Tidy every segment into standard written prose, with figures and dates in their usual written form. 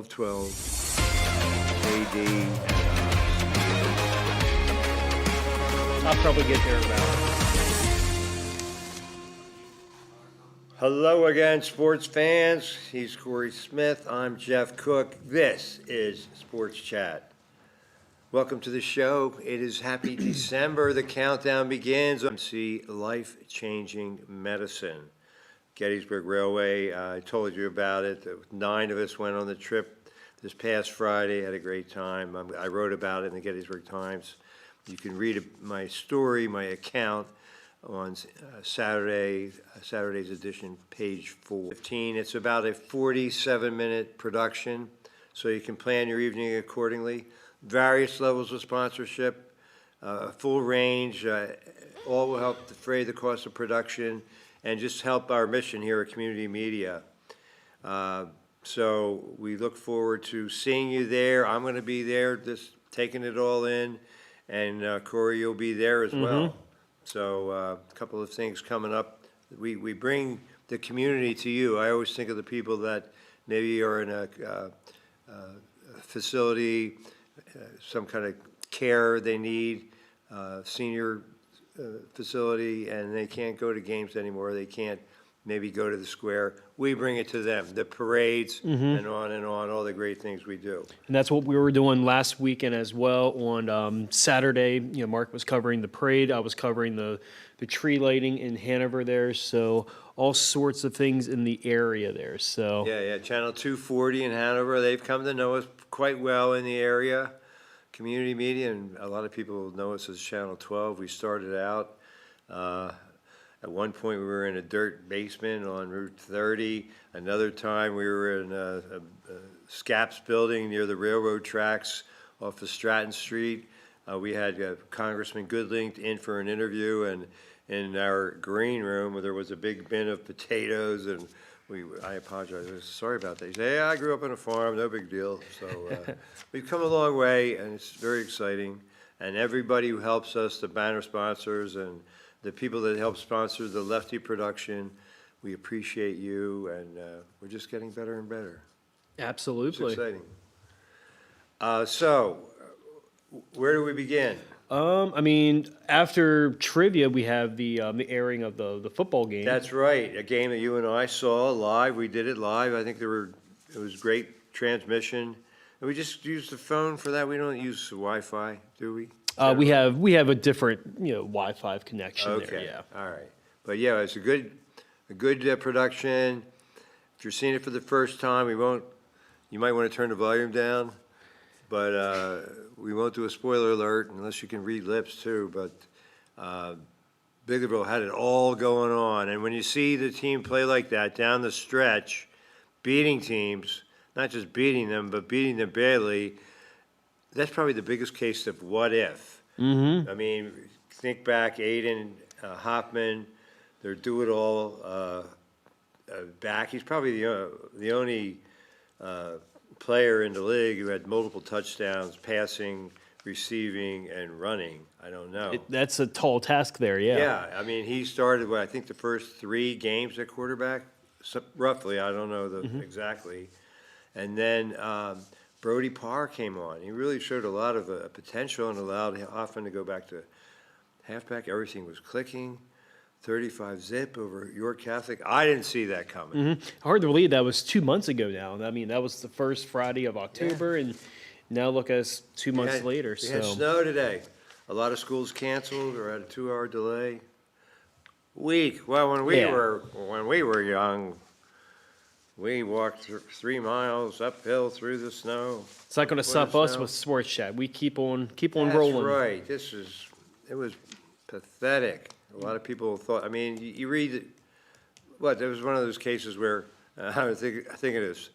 12, AD. I'll probably get there about. Hello again, sports fans. He's Corey Smith. I'm Jeff Cook. This is Sports Chat. Welcome to the show. It is happy December. The countdown begins. See life-changing medicine. Gettysburg Railway, I told you about it. 9 of us went on the trip this past Friday, had a great time. I wrote about it in the Gettysburg Times. You can read my story, my account, on Saturday's edition, page 415. It's about a 47-minute production, so you can plan your evening accordingly. Various levels of sponsorship, full range, all will help defray the cost of production and just help our mission here at Community Media. So we look forward to seeing you there. I'm going to be there, just taking it all in, and Corey, you'll be there as well. So a couple of things coming up. We bring the community to you. I always think of the people that maybe are in a facility, some kind of care they need, senior facility, and they can't go to games anymore. They can't maybe go to the square. We bring it to them, the parades and on, all the great things we do. And that's what we were doing last weekend as well. On Saturday, Mark was covering the parade. I was covering the tree lighting in Hanover there. So all sorts of things in the area there. So Yeah, Channel 240 in Hanover, they've come to know us quite well in the area. Community Media, and a lot of people know us as Channel 12. We started out, at one point we were in a dirt basement on Route 30. Another time we were in a SCAPS building near the railroad tracks off of Stratton Street. We had Congressman Goodling in for an interview, and in our green room there was a big bin of potatoes, and I apologize. I was sorry about that. He said, "Yeah, I grew up on a farm, no big deal." So we've come a long way, and it's very exciting. And everybody who helps us, the banner sponsors and the people that help sponsor the Lefty production, we appreciate you, and we're just getting better and better. absolutely. It's exciting. So where do we begin? After trivia, we have the airing of the football game. That's right, a game that you and I saw live. We did it live. I think it was great transmission. And we just use the phone for that. We don't use Wi-Fi, do we? We have a different Wi-Fi connection there. Okay, Yeah. all right. But yeah, it's a good production. If you're seeing it for the first time, you might want to turn the volume down, but we won't do a spoiler alert unless you can read lips too. But Biglerville had it all going on, and when you see the team play like that down the stretch, beating teams, not just beating them, but beating them badly, that's probably the biggest case of what if. I mean, think back, Aiden Hoffman, their do-it-all back. He's probably the only player in the league who had multiple touchdowns, passing, receiving, and running. I don't know. That's a tall task there. Yeah. Yeah, I mean, he started, I think the first 3 games at quarterback, roughly, I don't know exactly. And then Brody Parr came on. He really showed a lot of potential and allowed Hoffman to go back to halfback. Everything was clicking. 35 zip over York Catholic. I didn't see that coming. Hard to believe that was 2 months ago now. I mean, that was the first Friday of October, and now look at us 2 months later. We had snow today. A lot of schools canceled or had a 2-hour delay. Well, when we were young, we walked 3 miles uphill through the snow. It's not going to stop us with Sports Chat. We keep on rolling. That's right. It was pathetic. A lot of people thought, I mean, you read it, there was one of those cases where, I think of this,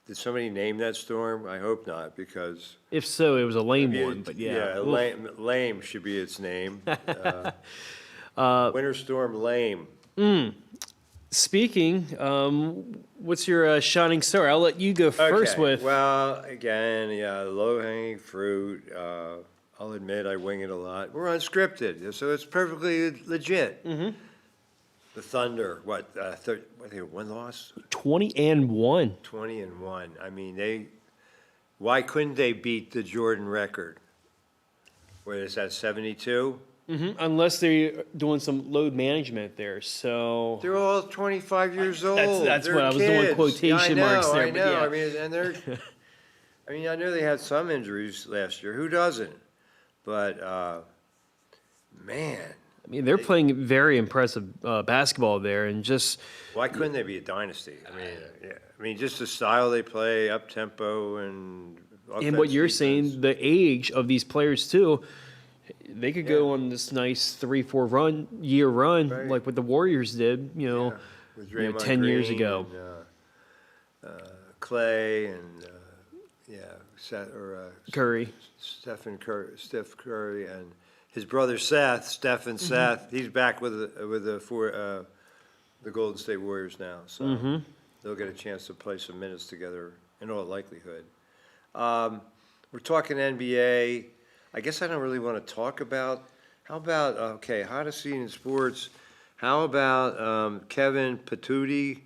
did somebody name that storm? I hope not, because. If so, it was a lame one, but yeah. Yeah, lame should be its name. Winter Storm Lame. Speaking, what's your shining star? I'll let you go first with. Well, again, low-hanging fruit. I'll admit I wing it a lot. We're unscripted, so it's perfectly legit. The Thunder, what, what, they one loss? 20-1. 20-1. I mean, why couldn't they beat the Jordan record? What is that, 72? Unless they're doing some load management there, so. They're all 25 years old. That's They're what I was doing kids. quotation Yeah, I know, marks there, I but know. yeah. I mean, and they're, I mean, I know they had some injuries last year. Who doesn't? But, man, I mean, they're playing very impressive basketball there, and just why couldn't they be a dynasty? I mean, yeah. I mean, just the style they play, up tempo and. and what you're offense, saying, defense. the age of these players too. They could go Yeah. on this nice 3-4 year run, Right. like what the Warriors did, Yeah, with you know, Draymond 10 years Green ago. and, Clay and Curry. Steph Curry and his brother Stephen Seth. He's back with the Golden State Warriors now, so they'll get a chance to play some minutes together in all likelihood. We're talking NBA. I guess I don't really want to talk about. How about hottest scene in sports? How about Kevin Patouti,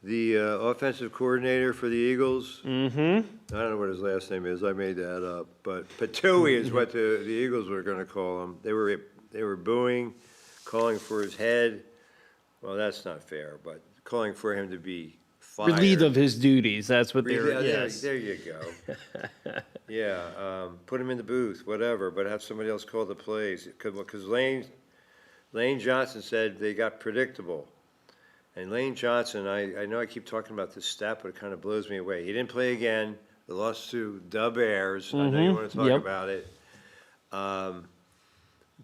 the offensive coordinator for the Eagles? I don't know what his last name is. I made that up, but Patouti is what the Eagles were going to call him. They were booing, calling for his head. Well, that's not fair, but calling for him to be fired. Relieved of his duties. That's what they're. There, Yes. there you go. Yeah, put him in the booth, whatever, but have somebody else call the plays. Because Lane Johnson said they got predictable. And Lane Johnson, I know I keep talking about this stat, but it kind of blows me away. He didn't play again. They lost to the Bears. I know you want to talk Yep. about it.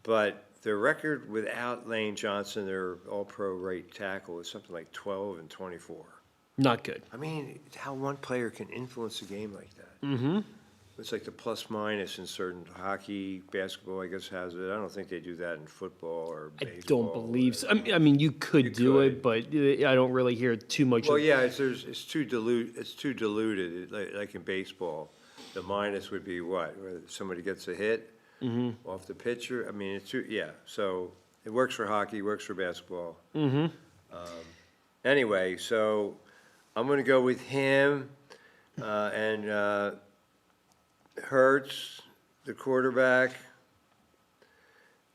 But their record without Lane Johnson, their all-pro right tackle, is something like 12-24. Not good. I mean, how one player can influence a game like that. It's like the plus minus in certain hockey, basketball, I guess, has it. I don't think they do that in football or I baseball. don't believe so. I mean, you could do could. it, but I don't really hear too much. Well, of, yeah, it's too diluted. It's too diluted. Like in baseball, the minus would be what? Where somebody gets a hit off the pitcher. I mean, it's too. Yeah, so it works for hockey, works for basketball. Anyway, so I'm going to go with him and Hurts, the quarterback.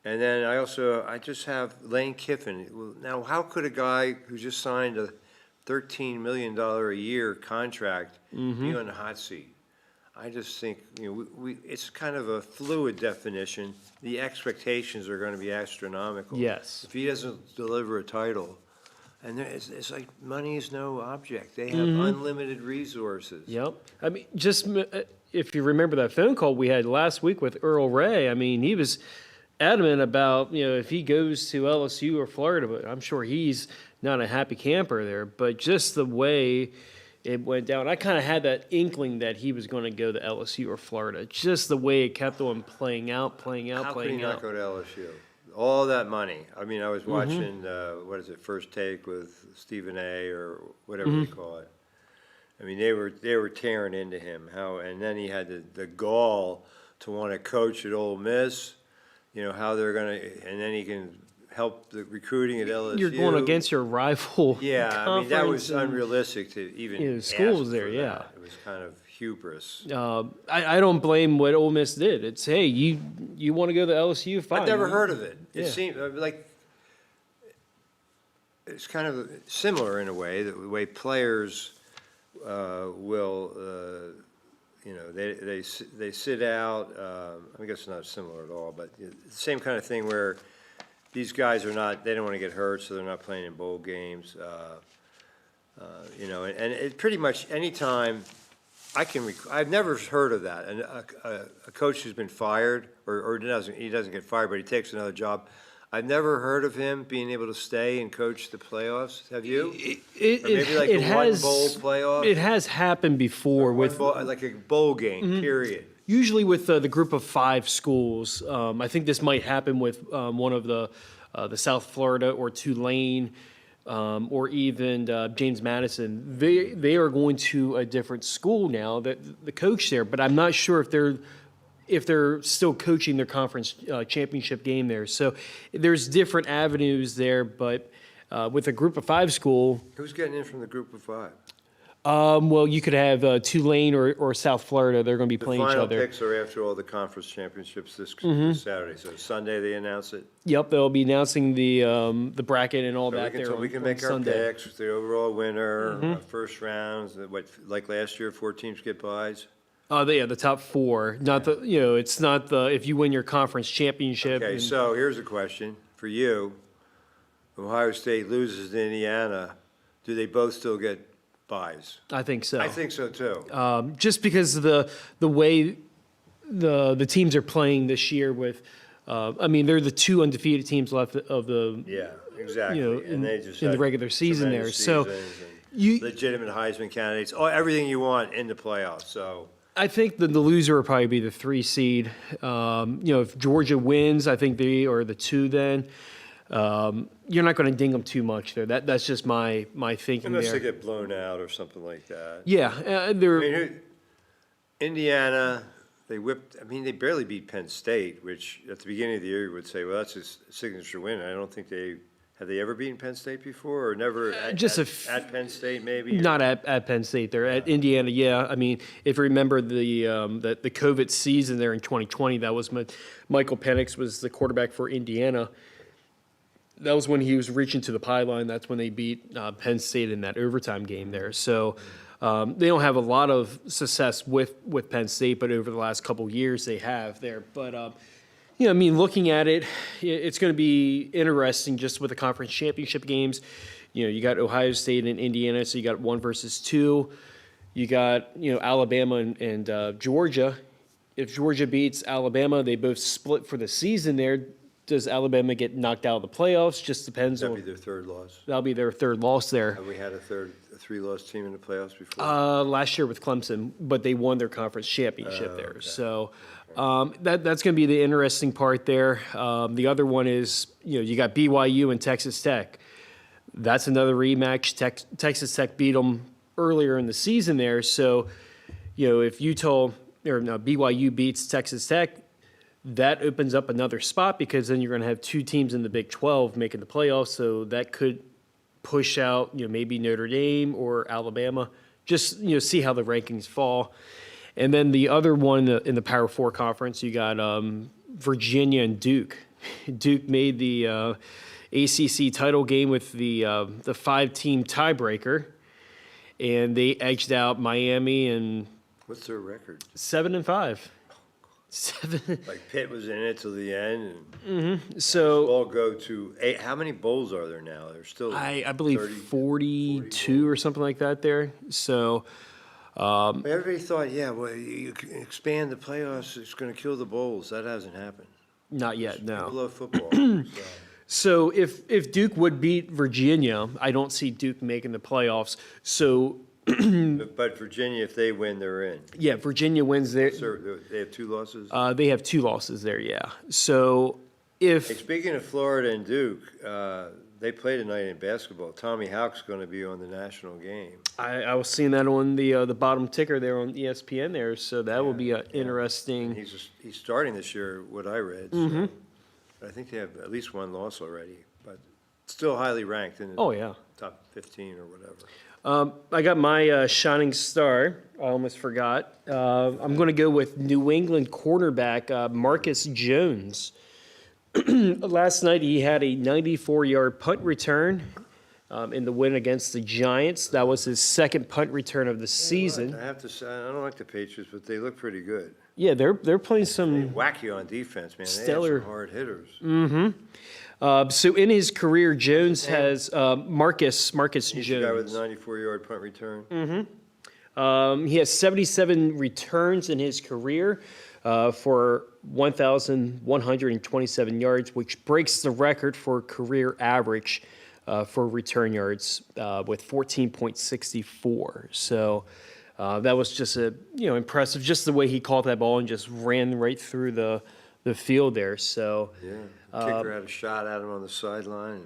And then I just have Lane Kiffin. Well, now, how could a guy who just signed a $13 million a year contract be on the hot seat? I just think, it's kind of a fluid definition. The expectations are going to be astronomical. Yes. If he doesn't deliver a title, and it's like money is no object. They have unlimited resources. Yep. I mean, just if you remember that phone call we had last week with Earl Ray, I mean, he was adamant about, if he goes to LSU or Florida, but I'm sure he's not a happy camper there, but just the way it went down, I kind of had that inkling that he was going to go to LSU or Florida, just the way it kept on playing out. How could he playing not out. go to LSU? All that money. I mean, I was watching, what is it, First Take with Stephen A. or whatever they call it. I mean, they were tearing into him. And then he had the gall to want to coach at Ole Miss. How they're going to, and then he can help the recruiting at LSU. You're going against your rival. Yeah, I mean, that was conference and- unrealistic to even schools ask there, for yeah. that. It was kind of hubris. I don't blame what Ole Miss did. It's, hey, you want to go to LSU? Fine. I've never heard of it. It Yeah. seemed like it's kind of similar in a way, the way players will, they sit out. I guess it's not similar at all, but the same kind of thing where these guys they don't want to get hurt, so they're not playing in bowl games. And it pretty much any time I've never heard of that. And a coach who's been fired or he doesn't get fired, but he takes another job. I've never heard of him being able to stay and coach the playoffs. Have you? Or maybe like a one bowl playoff? It has happened before with like a bowl game, period. usually with the group of 5 schools. I think this might happen with one of the South Florida or Tulane. Or even James Madison, they are going to a different school now. That the coach there, but I'm not sure if they're still coaching their conference championship game there. So there's different avenues there, but With a group of five school, Who's getting in from the group of five? well, you could have Tulane or South Florida. They're going to be The playing each final other. picks are after all the conference championships this Saturday. So Sunday they announce it. Yep, they'll be announcing the bracket and all So that there we on can make our Sunday. picks, the overall winner, first rounds, like last year, 4 teams get buys. The top four. Not the it's not the if you win your conference championship. Okay, and- so here's a question for you. Ohio State loses to Indiana. Do they both still get buys? I think so. I think so too. Just because of the way the teams are playing this year with, I mean, they're the two undefeated teams left of the Yeah, exactly. in they just the had regular season there. tremendous So seasons and you- legitimate Heisman candidates, everything you want in the playoffs. So I think the loser will probably be the 3 seed. If Georgia wins, I think they are the 2 then. You're not going to ding them too much there. That's just my thinking unless they there. get blown out or something like that. Yeah, they're. I mean, Indiana, they whipped. I mean, they barely beat Penn State, which at the beginning of the year you would say, well, that's a signature win. I don't think have they ever beaten Penn State before, or never Just at Penn State maybe. Not at Penn State. They're at Indiana. Yeah, I mean, if you remember the COVID season there in 2020, that was Michael Penix was the quarterback for Indiana. That was when he was reaching to the pylon. That's when they beat Penn State in that overtime game there. So they don't have a lot of success with Penn State, but over the last couple of years they have there. But I mean, looking at it, it's going to be interesting just with the conference championship games. You got Ohio State and Indiana, so you got 1 versus 2. You got, Alabama and Georgia. If Georgia beats Alabama, they both split for the season there. Does Alabama get knocked out of the playoffs? Just depends That'll be on. their third loss. That'll be their third loss there. Have we had a 3-loss team in the playoffs before? Last year with Clemson, but they won their conference championship there. So that's going to be the interesting part there. The other one is, you got BYU and Texas Tech. That's another rematch. Texas Tech beat them earlier in the season there. So, if BYU beats Texas Tech, that opens up another spot because then you're going to have 2 teams in the Big 12 making the playoffs. So that could push out, maybe Notre Dame or Alabama. Just, see how the rankings fall. And then the other one in the Power 4 conference, you got Virginia and Duke. Duke made the ACC title game with the 5-team tiebreaker, and they edged out Miami and What's their record? 7-5. 7. Like Pitt was in it till the end, and So all go to 8. How many bowls are there now? There's still I believe 30, 42 or something like that there. So Everybody thought, yeah, well, you can expand the playoffs, it's going to kill the bowls. That hasn't happened. not yet, People no. love football. so. So if Duke would beat Virginia, I don't see Duke making the playoffs. So But Virginia, if they win, they're in. yeah, Virginia wins there. So they have 2 losses. They have 2 losses there, yeah. So Hey, if speaking of Florida and Duke, they play tonight in basketball. Tommy Hawk's going to be on the national game. I was seeing that on the bottom ticker there on ESPN there, so that will be interesting. He's starting this year, what I read. So I think they have at least 1 loss already, but still highly ranked in the Oh yeah. top 15 or whatever. I got my shining star. I almost forgot. I'm going to go with New England cornerback Marcus Jones. Last night he had a 94-yard punt return in the win against the Giants. That was his 2nd punt return of the season. I have to say, I don't like the Patriots, but they look pretty good. Yeah, they're playing some. Wacky on defense, man. Stellar. They have some hard hitters. So in his career, Jones has Marcus He's the guy with Jones. the 94-yard punt return. He has 77 returns in his career for 1,127 yards, which breaks the record for career average for return yards with 14.64. So that was just impressive, just the way he caught that ball and just ran right through the field there. So Yeah. Kicker had a shot at him on the sideline.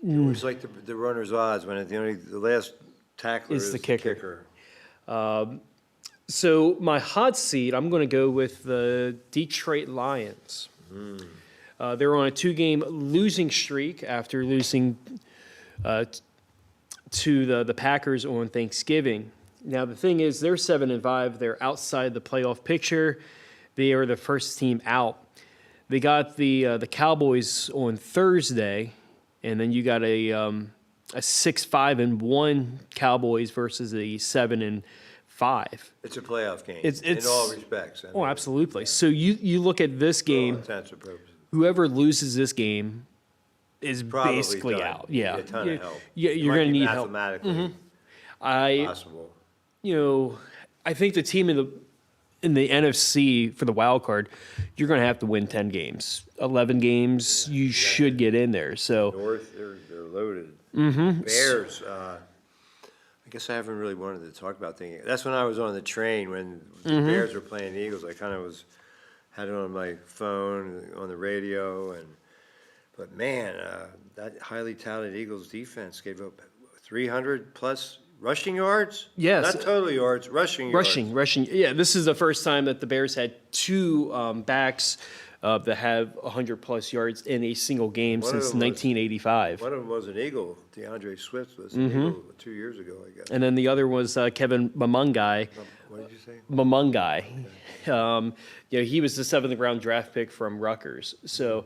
It was like the runner's odds when the last tackler Is is the kicker. So my hot seat, I'm going to go with the Detroit Lions. They're on a 2-game losing streak after losing to the Packers on Thanksgiving. Now, the thing is, they're 7-5. They're outside the playoff picture. They are the first team out. They got the Cowboys on Thursday, and then you got a 6-5-1 Cowboys versus a 7-5. It's a playoff game It's in all respects. Oh, absolutely. So you look at this game. Intents and purposes. Whoever loses this game is Probably basically done. out. Yeah, Need a ton of help. Yeah, you're going to need help. Mathematically I possible. I think the team in the NFC for the wild card, you're going to have to win 10 games, 11 games. You should get in there. So North, they're loaded. Bears. I guess I haven't really wanted to talk about things. That's when I was on the train when the Bears were playing the Eagles. I kind of had it on my phone, on the radio, but man, that highly talented Eagles defense gave up 300 plus rushing yards. Yes. Not total yards, rushing yards. rushing. Yeah, this is the first time that the Bears had two backs that have 100-plus yards in a single game One of since them was- 1985. One of them was an Eagle. DeAndre Swift was an Eagle 2 years ago, I guess. And then the other was Kevin Mamungai. What did you say? Mamungai. He was the 7th-round draft pick from Rutgers. So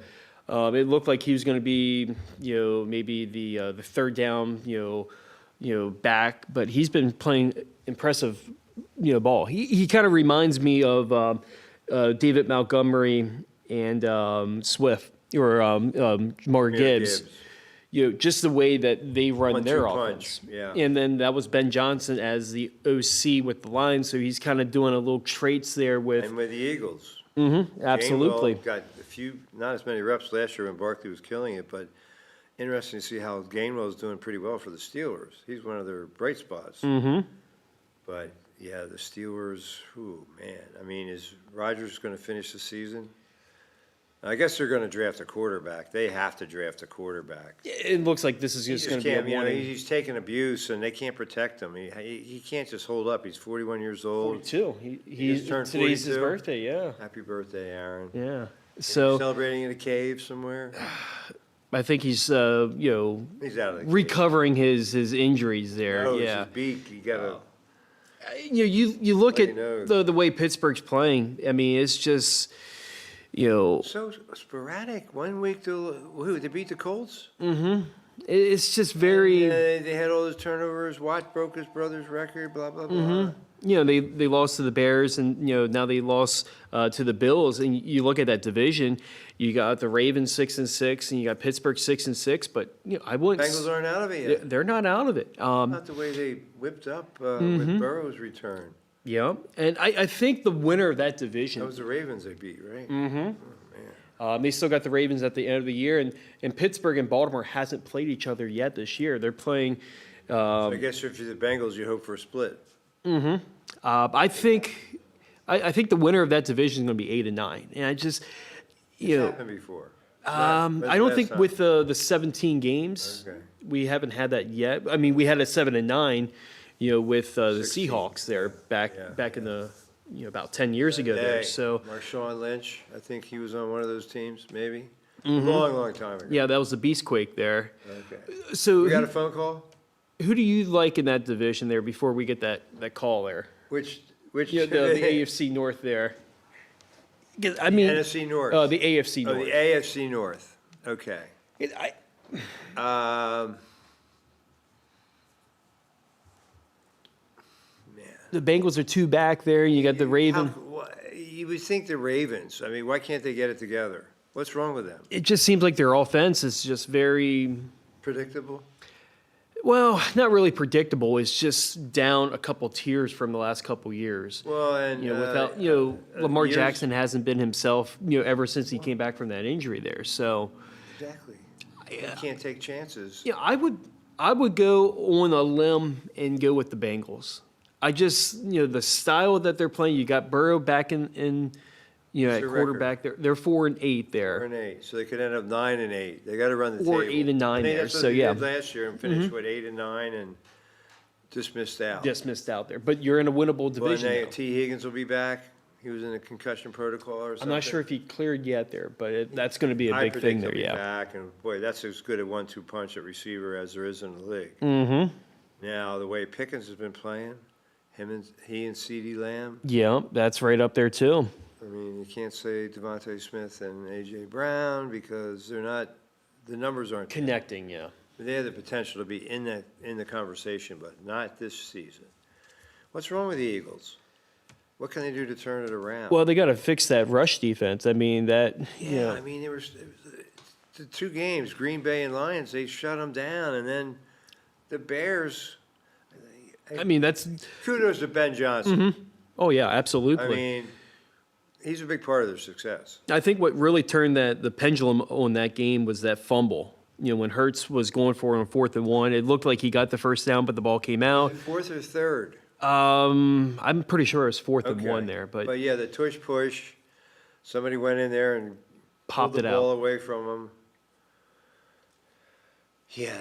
it looked like he was going to be, maybe the third down, back. But he's been playing impressive, ball. He kind of reminds me of David Montgomery and Swift or Mark Gibbs. Just the way that they run their 1-2 offense. punch, yeah. And then that was Ben Johnson as the OC with the Lions, so he's kind of doing a little traits there with. And with the Eagles. Absolutely. Gainwell got a few, not as many reps last year when Barkley was killing it, but interesting to see how Gainwell's doing pretty well for the Steelers. He's one of their bright spots. But yeah, the Steelers, man. I mean, is Rodgers going to finish the season? I guess they're going to draft a quarterback. They have to draft a quarterback. It looks like this is He just just going to be a can't, warning. he's taking abuse, and they can't protect him. He can't just hold up. He's 41 years old. 42. He's just turned today's his 42? birthday. Yeah, Happy birthday, Aaron. yeah. Is he So celebrating in a cave somewhere? I think he's He's out of the cave. recovering his injuries there. Oh, it's yeah. his beak. You gotta. You look Bloody at nose. the way Pittsburgh's playing. I mean, it's just So sporadic. 1 week they beat the Colts. it's just very. They had all those turnovers. Watt broke his brother's record. Blah blah blah. They lost to the Bears, and now they lost to the Bills. And you look at that division, you got the Ravens 6-6, and you got Pittsburgh 6-6. But I wouldn't. Bengals aren't out of it yet. They're not out of it. Not the way they whipped up with Burrow's return. Yeah, and I think the winner of that division. That was the Ravens they beat, right? Oh, man. They still got the Ravens at the end of the year, and Pittsburgh and Baltimore hasn't played each other yet this year. They're playing. So I guess if you're the Bengals, you hope for a split. I think the winner of that division is going to be 8-9, and I just, It's happened before. I don't think with the 17 games, Okay. we haven't had that yet. I mean, we had a 7-9, with the 16. Seahawks there back in the about 10 years ago there. So Marshawn Lynch, I think he was on one of those teams, maybe. Long time ago. yeah, that was the Beastquake there. Okay. So We got a phone call. who do you like in that division there before we get that call there? Which? The AFC North there. 'Cause, I mean, NFC North. the AFC Oh, North. the AFC North. Okay. Man. The Bengals are 2 back there. You got the Raven. You would think the Ravens. I mean, why can't they get it together? What's wrong with them? It just seems like their offense is just very, Predictable? well, not really predictable. It's just down a couple tiers from the last couple years. Well, and Without Lamar years- Jackson hasn't been himself ever since he came back from that injury there. So Exactly. You can't take chances. I would go on a limb and go with the Bengals. I just the style that they're playing. You got Burrow back in at their quarterback. They're 4-8 there. 4-8, so they could end up 9-8. They got to run the Or table. 8-9 I think there, that's what so they yeah. did last year and finished with 8-9 and just missed out. Just missed out there, but you're in a winnable Well, division. and now. T. Higgins will be back. He was in a concussion protocol or I'm something? not sure if he cleared yet there, but that's going to be a I big thing predict there, he'll be yeah. back, and boy, that's as good a 1-2 punch at receiver as there is in the league. Mm-hmm. Now, the way Pickens has been playing, he and CeeDee Lamb, Yeah, that's right up there too. I mean, you can't say Devontae Smith and A.J. Brown because they're not, the numbers aren't there. Connecting, yeah. They have the potential to be in the conversation, but not this season. What's wrong with the Eagles? What can they do to turn it around? Well, they got to fix that rush defense. I mean, that, Yeah, I mean, the two games, Green Bay and Lions, they shut them down, and then the Bears. I mean, that's, Kudos to Ben Johnson. oh, yeah, absolutely. I mean, he's a big part of their success. I think what really turned the pendulum on that game was that fumble. You know, when Hurts was going for it on 4th and 1, it looked like he got the first down, but the ball came out. Fourth or third? I'm pretty sure it was 4th and Okay. 1 there, but yeah, the push. Somebody went in there and popped pulled it the ball out. away from him. Yeah,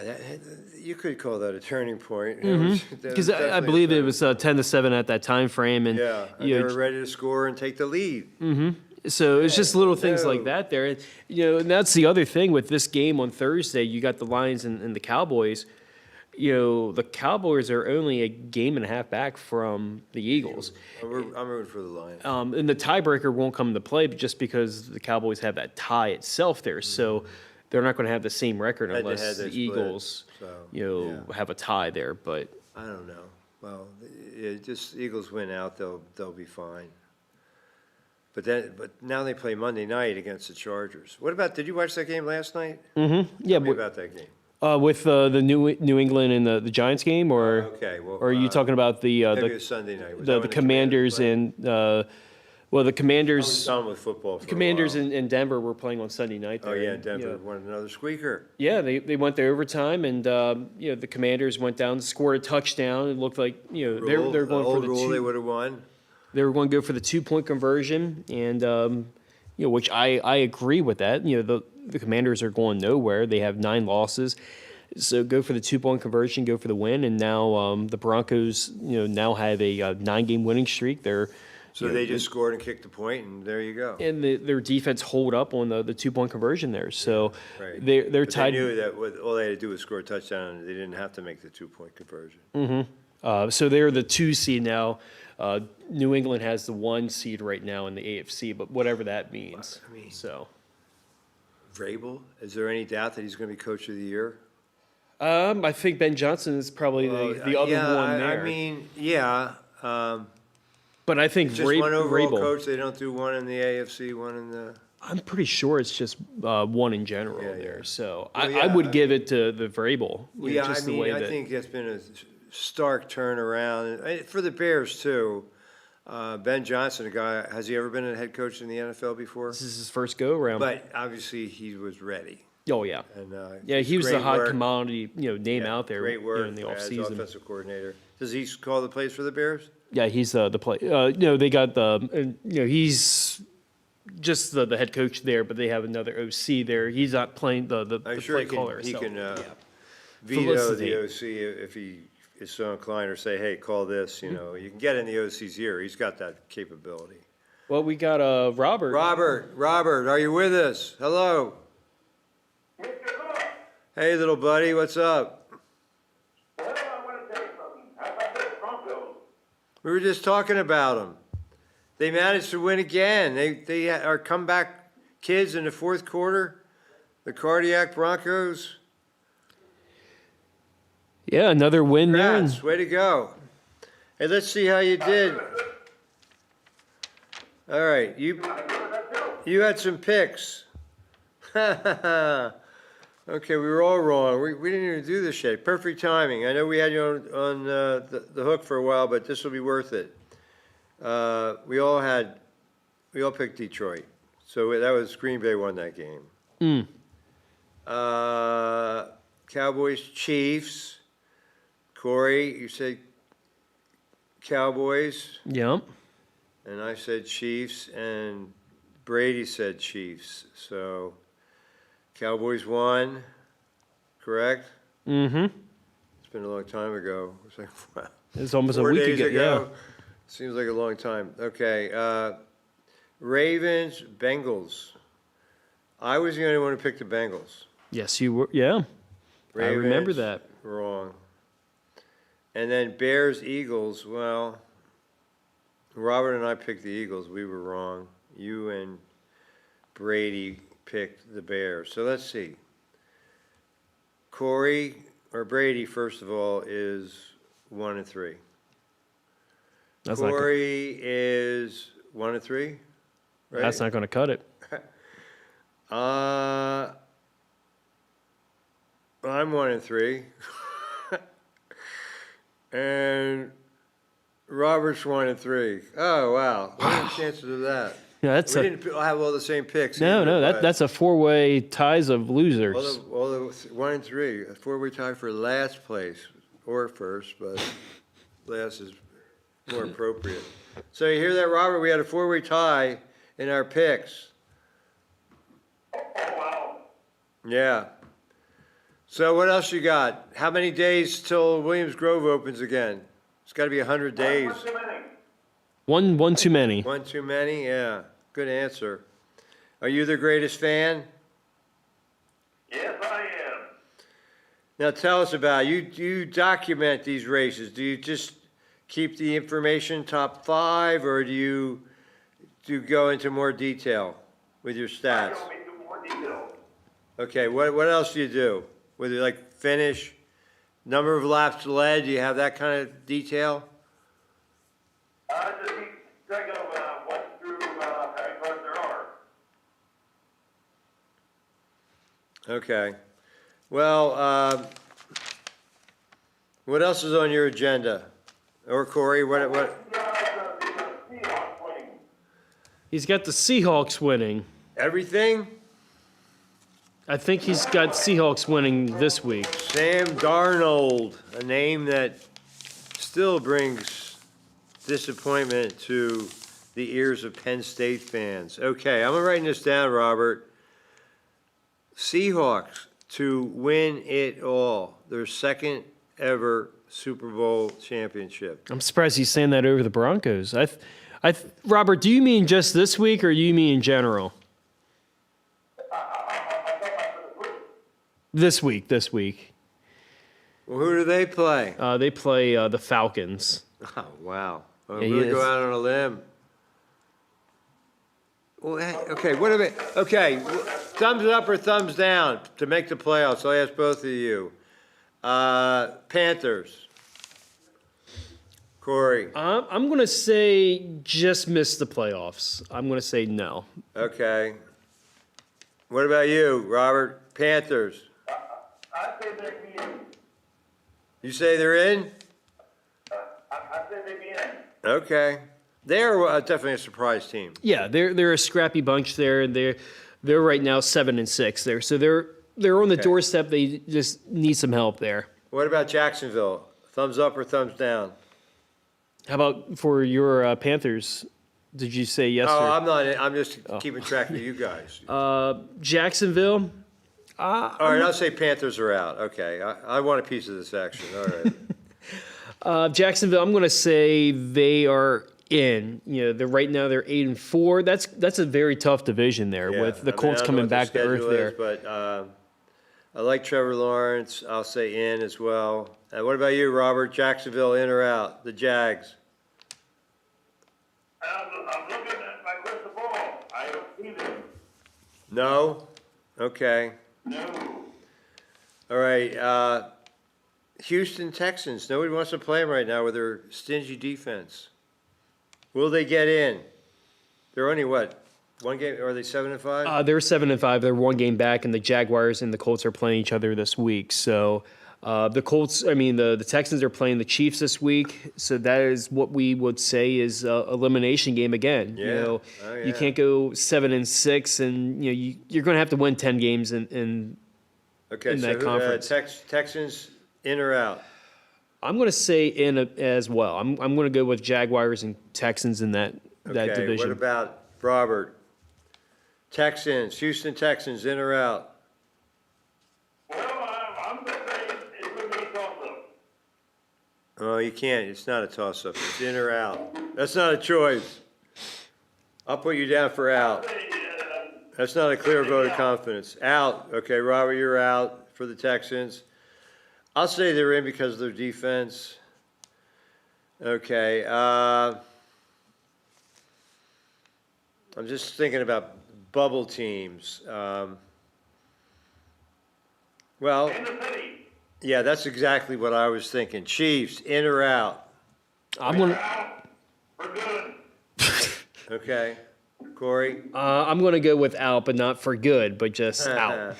you could call that a turning point. Because I believe it was 10-7 at that time frame, and Yeah, and you they know, were ready to score and take the lead. so it's just little things like no. that there. And, you know, and that's the other thing with this game on Thursday. You got the Lions and the Cowboys. You know, the Cowboys are only a game and a half back from the Eagles. I'm rooting for the Lions. And the tiebreaker won't come into play just because the Cowboys have that tie itself there. So they're not going to have the same record Head to unless head, the they split, Eagles, so, you know, yeah. have a tie there. But I don't know. Well, just Eagles win out, they'll be fine. But now they play Monday night against the Chargers. What about? Did you watch that game last night? yeah, Tell me about that game. with the New England and the Giants game, or Okay, well, or are you talking about the maybe it's Sunday night. Was that the when Commanders played? and well, the I was Commanders done with football for a Commanders while. and Denver were playing on Sunday night. Oh There. yeah, and, Denver won another squeaker. Yeah, they went to overtime, and you know, the Commanders went down, scored a touchdown. It looked like, you know, they're going for Old the rule, they two. would have won. They were going to go for the 2-point conversion, and you know, which I agree with that. You know, the Commanders are going nowhere. They have 9 losses, so go for the 2-point conversion, go for the win. And now the Broncos, you know, now have a 9-game winning streak. So they just scored and kicked the point, and there you go. And their defense hold up on the 2-point conversion there. So Right. they're But they tied. knew that all they had to do was score a touchdown, and they didn't have to make the 2-point conversion. So they're the 2 seed now. New England has the 1 seed right now in the AFC, but whatever that means. I mean- So Vrabel, is there any doubt that he's going to be coach of the year? I think Ben Johnson is probably the other Yeah, one there. I mean, yeah. but I think Just one overall Vrabel. coach. They don't do one in the AFC, one in the. I'm pretty sure it's just 1 in general Yeah, there. yeah. So Well, I yeah, would I give it to the Vrabel. You know, Yeah, I just the mean, way I that, think it's been a stark turnaround for the Bears too. Ben Johnson, a guy, has he ever been a head coach in the NFL before? this is his first go around. But obviously, he was ready. Oh yeah, And yeah, he was the great hot work. commodity, you know, name Yeah, out there. Great you know, work in the as offseason. offensive coordinator. Does he call the plays for the Bears? Yeah, he's the play. You know, they got you know, he's just the head coach there, but they have another OC there. He's not playing the I'm sure play he can, caller. he so, can yeah. veto Felicity. the OC if he is so inclined, or say, hey, call this, you know. You can get in the OC's ear. He's got that capability. Well, we got Robert. Robert, are you with us? Hello. Hey, little buddy, what's up? Well, I want to tell you something. How about those Broncos? We were just talking about them. They managed to win again. They are comeback kids in the fourth quarter. The Cardiac Broncos. Yeah, another win there. and- Congrats, way to go. Hey, let's see how you did. All right, you had some picks. Okay, we were all wrong. We didn't even do this yet. Perfect timing. I know we had you on the hook for a while, but this will be worth it. We all picked Detroit. So that was Green Bay won that game. Cowboys, Chiefs. Corey, you said Cowboys, Yep. and I said Chiefs, and Brady said Chiefs. So Cowboys won, correct? Mm-hmm. It's been a long time ago. It's like, wow. It's almost a 4 week days ago. Seems like a long time. Okay, Ravens, Bengals. I was the only one who picked the Bengals. Yes, you were. Yeah, I remember Ravens, that. Wrong. And then Bears, Eagles. Well, Robert and I picked the Eagles. We were wrong. You and Brady picked the Bears. So let's see. Corey or Brady, first of all, is 1-3. That's not. Corey is 1-3. Right? That's not going to cut it. I'm 1-3. And Robert's 1-3. Oh wow! What are the chances of that? Yeah, that's We a didn't have all the same picks. no, either, no. but That's a four-way ties of losers. all the 1-3. A four-way tie for last place or first, but last is more appropriate. So you hear that, Robert? We had a four-way tie in our picks. Oh, wow. Yeah. So what else you got? How many days till Williams Grove opens again? It's got to be 100 days. What's too many? One too many. One too many? Yeah. Good answer. Are you the greatest fan? Yes, I am. Now tell us about it. You document these races. Do you just keep the information top five, or do you go into more detail with your I stats? go into more detail. Okay. What else do you do? With like finish, number of laps led? Do you have that kind of detail? Just keep track of what through how many cars there are. Okay. Well, what else is on your agenda? Or Corey, what? The Seahawks winning. He's got the Seahawks winning. Everything? I think he's got Seahawks winning this week. Sam Darnold, a name that still brings disappointment to the ears of Penn State fans. Okay, I'm writing this down, Robert. Seahawks to win it all. Their second ever Super Bowl championship. I'm surprised he's saying that over the Broncos. Robert, do you mean just this week, or do you mean in general? This week. Well, who do they play? They play the Falcons. Oh, wow. I'm Yeah, he going to go is. out on a limb. Well, hey, okay, what about, okay, thumbs up or thumbs down to make the playoffs? I'll ask both of you. Panthers. Corey, I'm going to say just missed the playoffs. I'm going to say no. okay. What about you, Robert? Panthers. I say they'd be in. You say they're in? I say they'd be in. Okay. They're definitely a surprise team. Yeah, they're a scrappy bunch there, and they're right now 7-6 there. So they're on the Okay. doorstep. They just need some help there. What about Jacksonville? Thumbs up or thumbs down? How about for your Panthers? Did you say yes Oh, or I'm not, I'm just keeping track of you guys. Jacksonville? All right, I'll say Panthers are out. Okay, I want a piece of this action. All right. Jacksonville, I'm going to say they are in. You know, right now they're 8-4. That's a very tough division there Yeah, with the I mean, Colts I don't know coming what their back to earth schedule there. is, but I like Trevor Lawrence. I'll say in as well. What about you, Robert? Jacksonville, in or out? The Jags. I'm looking at my crystal ball. I don't see them. No? Okay. No. All right. Houston Texans. Nobody wants to play them right now with their stingy defense. Will they get in? They're only what? One game? Are they 7-5? They're 7-5. They're one game back, and the Jaguars and the Colts are playing each other this week. So the Texans are playing the Chiefs this week. So that is what we would say is a elimination game again. Yeah. You know, Oh, yeah. you can't go 7-6, and you're going to have to win 10 games in Okay, in so that conference. Texans, in or out? I'm going to say in as well. I'm going to go with Jaguars and Texans in that Okay, division. what about Robert? Texans, Houston Texans, in or out? Well, I'm going to say it would be a toss-up. Oh, you can't. It's not a toss-up. It's in or out. That's not a choice. I'll put you down for out. That's not a clear vote of confidence. Out. Okay, Robert, you're out for the Texans. I'll say they're in because of their defense. Okay, I'm just thinking about bubble teams. Well, Kansas City, yeah, that's exactly what I was thinking. Chiefs, in or out? I'm gonna out, for good. Okay, Corey? I'm gonna go with out, but not for good, but just out.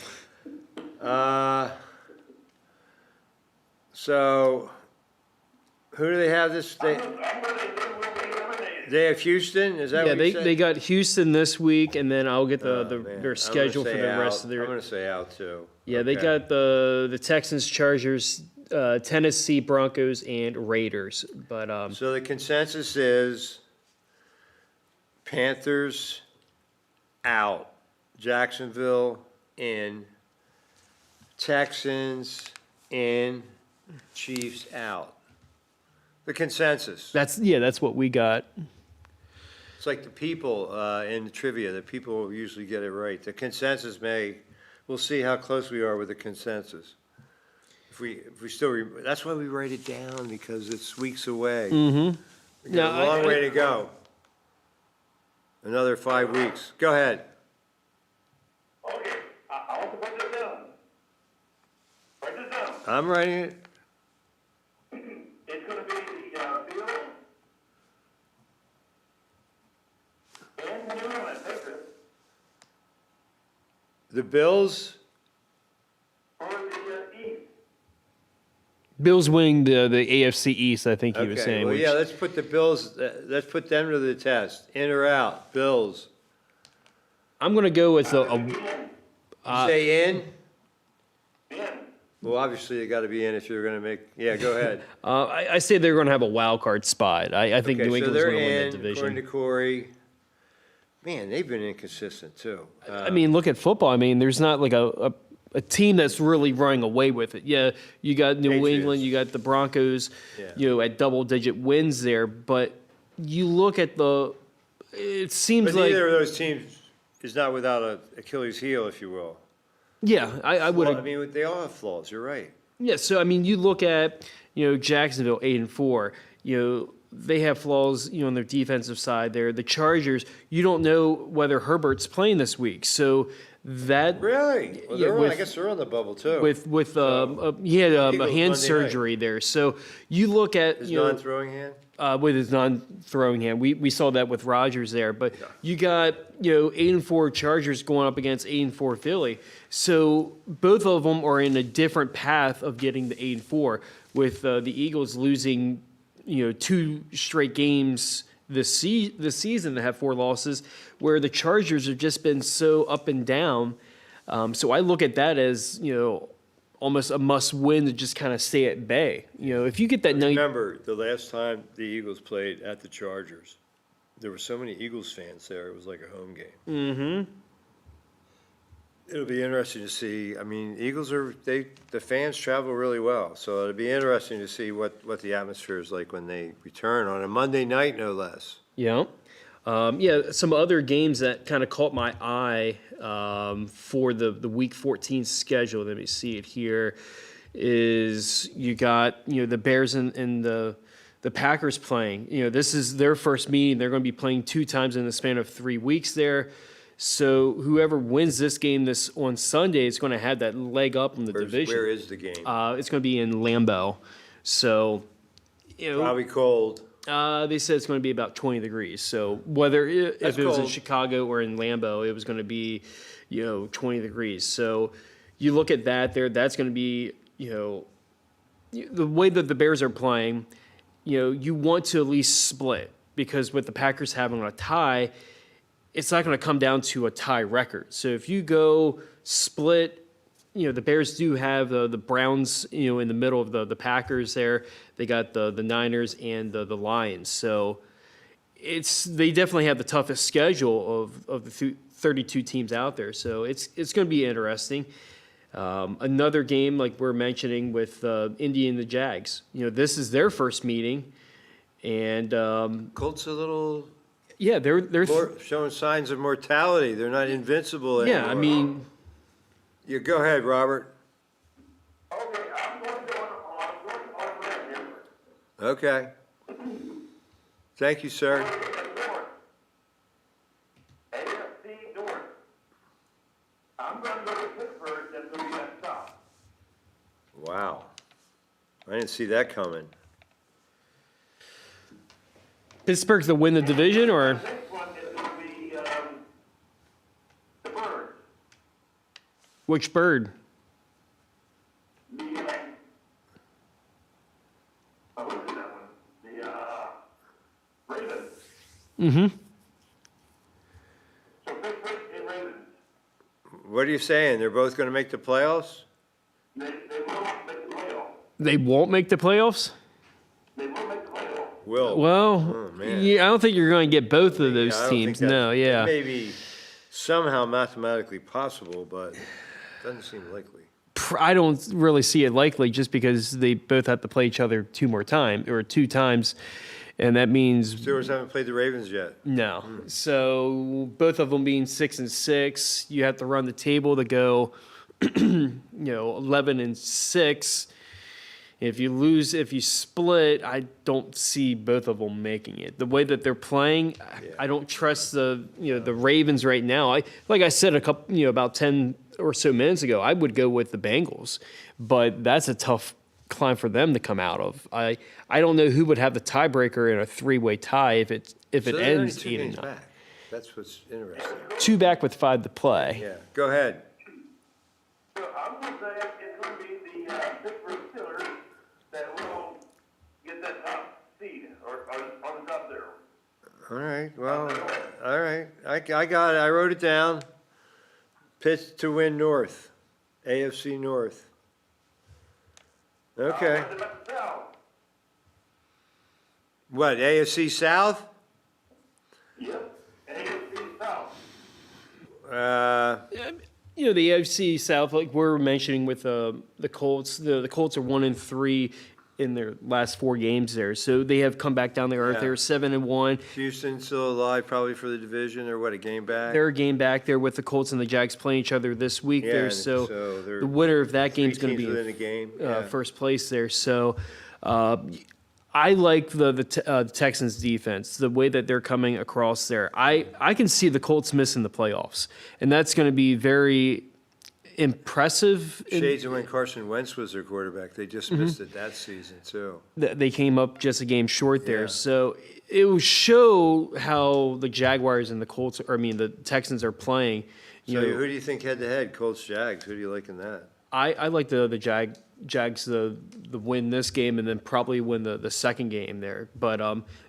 So, who do they have this? I'm gonna say they will be eliminated. They have Houston, is that Yeah, what they you said? they got Houston this week, and then I'll get Oh, the man. their I'm schedule for gonna the say rest out. of their. I'm gonna say out too. Yeah, they Okay. got the Texans, Chargers, Tennessee, Broncos, and Raiders. But So the consensus is Panthers out, Jacksonville in, Texans in, Chiefs out. The consensus. that's what we got. It's like the people in the trivia, the people usually get it right. The consensus we'll see how close we are with the consensus. If we still, that's why we write it down, because it's weeks away. Mm-hmm. We got a long way to go. Another 5 weeks. Go ahead. Okay, I want to put this down. Write this down. I'm writing it. It's gonna be the, Bills and New England Patriots The Bills, for the, East. Bills winning the AFC East, I think he was okay, saying. well, which- yeah, let's put the Bills, let's put them to the test. In or out? Bills. I'm gonna go with a Say in? In. Well, obviously, you gotta be in if you're gonna yeah, go ahead. I say they're gonna have a wild card spot. I think Okay, New so England's they're gonna win that in, according to division. Corey. Man, they've been inconsistent too. I mean, look at football. I mean, there's not like a team that's really running away with it. Yeah, you got New Patriots. England, you got the Broncos, Yeah. at double-digit wins there. But you look at it seems But like neither of those teams is not without an Achilles heel, if you will. yeah, I would. Well, I mean, they all have flaws, you're right. Yeah, so I mean, you look at Jacksonville 8-4. They have flaws on their defensive side there. The Chargers, you don't know whether Herbert's playing this week, so that Really? Well, Yeah, I with- guess they're on the bubble too. with he had a Eagles Monday hand night. surgery there. So you look at His non-throwing hand? with his non-throwing hand. We saw that with Rodgers there, but you got 8-4 Chargers going up against 8-4 Philly. So both of them are in a different path of getting the 8-4. With the Eagles losing 2 straight games this season that have 4 losses, where the Chargers have just been so up and down. So I look at that as almost a must-win to just kind of stay at bay. If you get that night. Remember, the last time the Eagles played at the Chargers, there were so many Eagles fans there, it was like a home game. Mm-hmm. It'll be interesting to see. I mean, the fans travel really well, so it'll be interesting to see what the atmosphere is like when they return on a Monday night, no less. Yeah. Some other games that kind of caught my eye for the Week 14 schedule, let me see it here, is you got, the Bears and the Packers playing. This is their first meeting. They're going to be playing 2 times in the span of 3 weeks there. So whoever wins this game on Sunday is going to have that leg up in the division. Where is the game? It's going to be in Lambeau. So, Probably cold. they said it's going to be about 20 degrees. So whether if That's it was in cold. Chicago or in Lambeau, it was going to be, 20 degrees. So you look at that there, that's going to be, the way that the Bears are playing, you want to at least split, because with the Packers having a tie, it's not going to come down to a tie record. So if you go split, the Bears do have the Browns, in the middle of the Packers there. They got the Niners and the Lions. So they definitely have the toughest schedule of the 32 teams out there. So it's going to be interesting. Another game like we're mentioning with Indy and the Jags. This is their first meeting, and Colts a little Yeah, they're Showing signs of mortality. They're not invincible anymore. yeah. I mean, You go ahead, Robert. Okay, I'm going to go on red here. Okay. Thank you, sir. North. AFC North. I'm going to go to Pittsburgh, that's going to be at top. Wow. I didn't see that coming. Pittsburgh to win the division, or Next one is going to be, the Birds. which bird? The, what is that one? The, Ravens. Mm-hmm. So Pittsburgh and Ravens. What are you saying? They're both going to make the playoffs? They will make the playoff. They won't make the playoffs. They will make the playoff. Will. Well, Oh, man. yeah, I don't think you're going to get both of those Yeah, I don't teams. think that- No, yeah. It may be somehow mathematically possible, but doesn't seem likely. I don't really see it likely just because they both have to play each other two times, and that means Steelers haven't played the Ravens yet. no. So both of them being 6-6, you have to run the table to go, 11-6. If you split, I don't see both of them making it. The way that they're playing, I don't trust the Ravens right now. Like I said about 10 or so minutes ago, I would go with the Bengals, but that's a tough climb for them to come out of. I don't know who would have the tiebreaker in a three-way tie if it So they're only ends 2 games 8-9. back. That's what's interesting. 2 back with 5 to play. Yeah, go ahead. So I'm going to say it's going to be the Pittsburgh Steelers that will get that top seed or on the top there. All right, well, all right. I got it. I wrote it down. Pitts to win North, AFC North. Okay. What about the South? What, AFC South? Yep. AFC South. The AFC South, like we're mentioning with the Colts, the Colts are 1-3 in their last 4 games there, so they have come back down to earth. Yeah. They're 7-1. Houston still alive probably for the division, or what, a game back? They're a game back there with the Colts and the Jags playing each other this week Yeah, there, and so they're the winner of that game is 3 going to teams be within a game. Yeah. first place there. So I like the Texans defense, the way that they're coming across there. I can see the Colts missing the playoffs, and that's going to be very impressive. Shades of when Carson Wentz was their quarterback. They just Mm-hmm. missed it that season, too. They came up just a game short there. Yeah. So it will show how the Jaguars and the Texans are playing. So who do you think head-to-head, Colts, Jags? Who do you like in that? I like the Jags the win this game and then probably win the second game there. But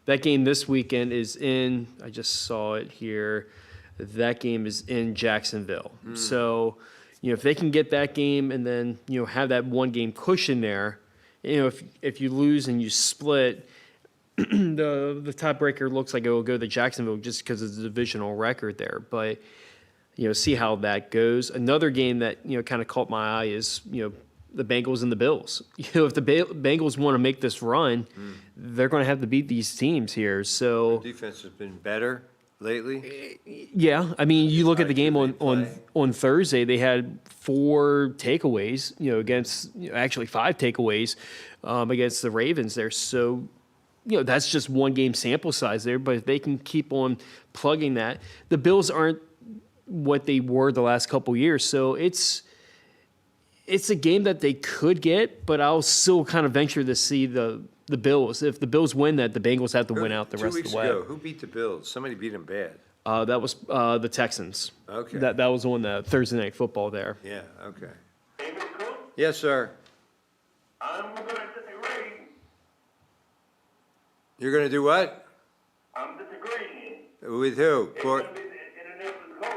that game this weekend is in, I just saw it here, that game is in Jacksonville. So, if they can get that game and then, have that one game cushion there, if you lose and you split, the tiebreaker looks like it will go to Jacksonville just because of the divisional record there. But, see how that goes. Another game that, kind of caught my eye is, the Bengals and the Bills. If the Bengals want to make this run, they're going to have to beat these teams here. So, Defense has been better lately. yeah, I mean, you look at the game How good they on Thursday, they had 4 takeaways, against, actually 5 takeaways against the Ravens there. So, that's just one game sample size there, but if they can keep on plugging that, the Bills aren't what they were the last couple years. So it's a game that they could get, but I'll still kind of venture to see the Bills. If the Bills win that, the Bengals have to win out the rest of the way. 2 weeks ago, who beat the Bills? Somebody beat them bad. That was the Texans. Okay. That was on the Thursday Night Football there. Yeah, okay. David Cook, Yes, sir. I'm going to disagree. You're going to do what? I'm disagreeing. With who? It's going to be the Indianapolis Colts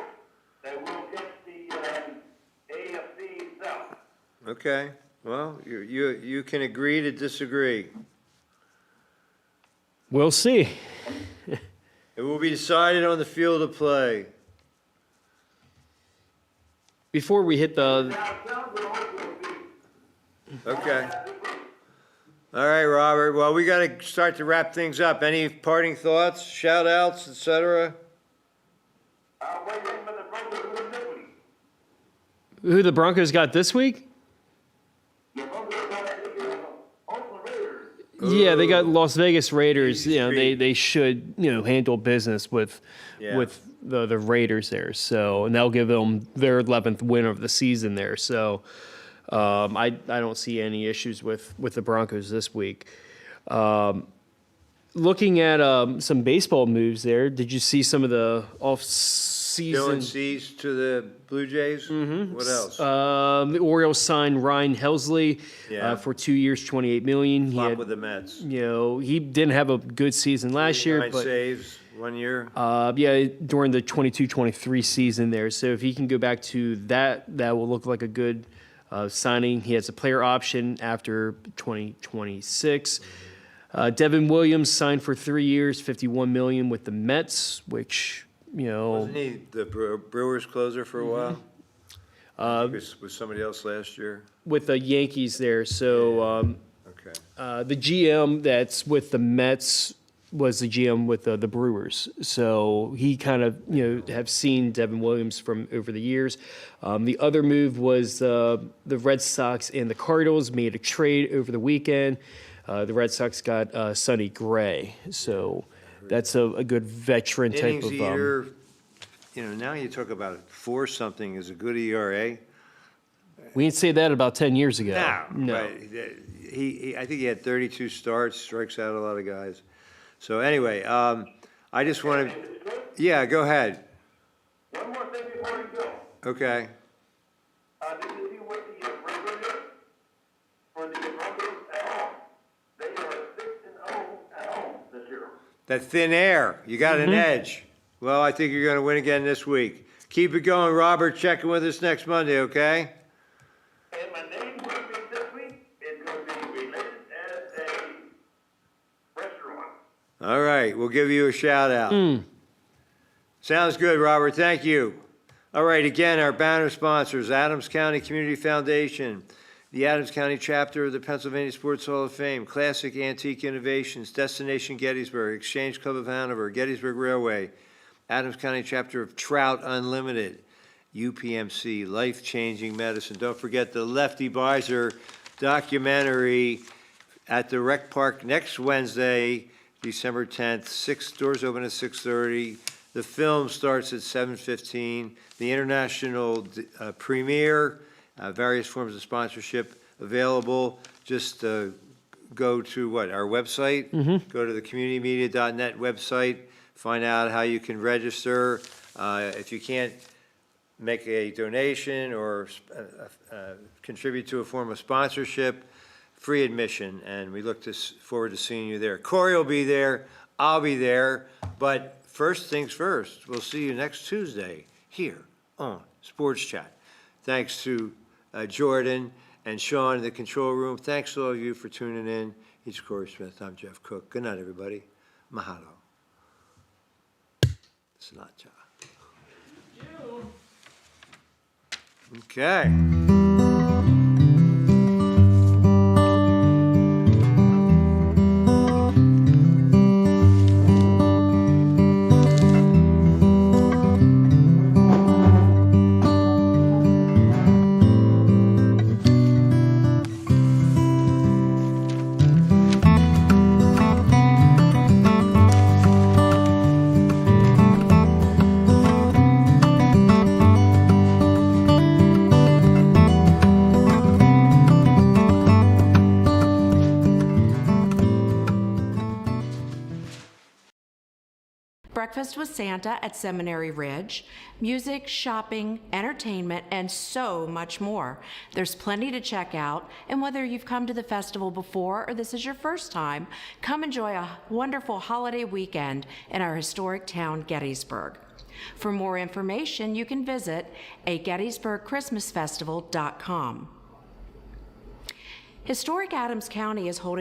that will catch the AFC South. Okay, well, you can agree to disagree. We'll see. It will be decided on the field of play. Before we hit the Okay. All right, Robert. Well, we got to start to wrap things up. Any parting thoughts, shout outs, etc.? What do you think about the Broncos win this week? Who the Broncos got this week? The Broncos got the Oakland Raiders. Yeah, they got Las Vegas Raiders. Easy You know, street. they should handle business with Yeah. with the Raiders there. So, and that'll give them their 11th win of the season there. So, I don't see any issues with the Broncos this week. Looking at some baseball moves there, did you see some of the off-season? Dylan Cease to the Blue Jays? Mm-hmm. What else? The Orioles signed Ryan Helsley Yeah. for 2 years, $28 million. He Flop had, with the Mets. he didn't have a good season last year, 9 but saves, 1 year. during the 22-23 season there. So if he can go back to that, that will look like a good signing. He has a player option after 2026. Devin Williams signed for 3 years, $51 million with the Mets, which Wasn't he the Brewers closer for a while? With somebody else last year? with the Yankees there. So Okay. the GM that's with the Mets was the GM with the Brewers. So he kind of, have seen Devin Williams from over the years. The other move was the Red Sox and the Cardinals made a trade over the weekend. The Red Sox got Sonny Gray. So that's a good veteran type Innings of. eater, now you talk about it, 4-something is a good ERA. We didn't say that about 10 years ago. No. But I think he had 32 starts, strikes out a lot of guys. So anyway, I just want to, yeah, go ahead. One more thing before you go. Okay. Did you see what the record is for the Broncos at home? They are 6-0 at home this year. That thin air, you got an edge. Well, I think you're going to win again this week. Keep it going, Robert. Check in with us next Monday, okay? And my name will be this week is going to be related as a restaurant. All right, we'll give you a shout out. Sounds good, Robert. Thank you. All right, again, our banner sponsors, Adams County Community Foundation, the Adams County chapter of the Pennsylvania Sports Hall of Fame, Classic Antique Innovations, Destination Gettysburg, Exchange Club of Hanover, Gettysburg Railway, Adams County chapter of Trout Unlimited, UPMC, Life Changing Medicine. Don't forget the Lefty Beiser documentary at the Rec Park next Wednesday, December 10th. Doors open at 6:30. The film starts at 7:15. The international premiere, various forms of sponsorship available. Just go to our website? Go to the communitymedia.net website. Find out how you can register. If you can't make a donation or contribute to a form of sponsorship, free admission, and we look forward to seeing you there. Corey will be there, I'll be there, but first things first, we'll see you next Tuesday here on Sports Chat. Thanks to Jordan and Sean in the control room. Thanks to all of you for tuning in. He's Corey Smith, I'm Jeff Cook. Good night, everybody. Mahalo. Sriracha. Okay. Breakfast with Santa at Seminary Ridge, music, shopping, entertainment, and so much more. There's plenty to check out, and whether you've come to the festival before or this is your first time, come enjoy a wonderful holiday weekend in our historic town, Gettysburg. For more information, you can visit gettysburgchristmasfestival.com. Historic Adams County is holding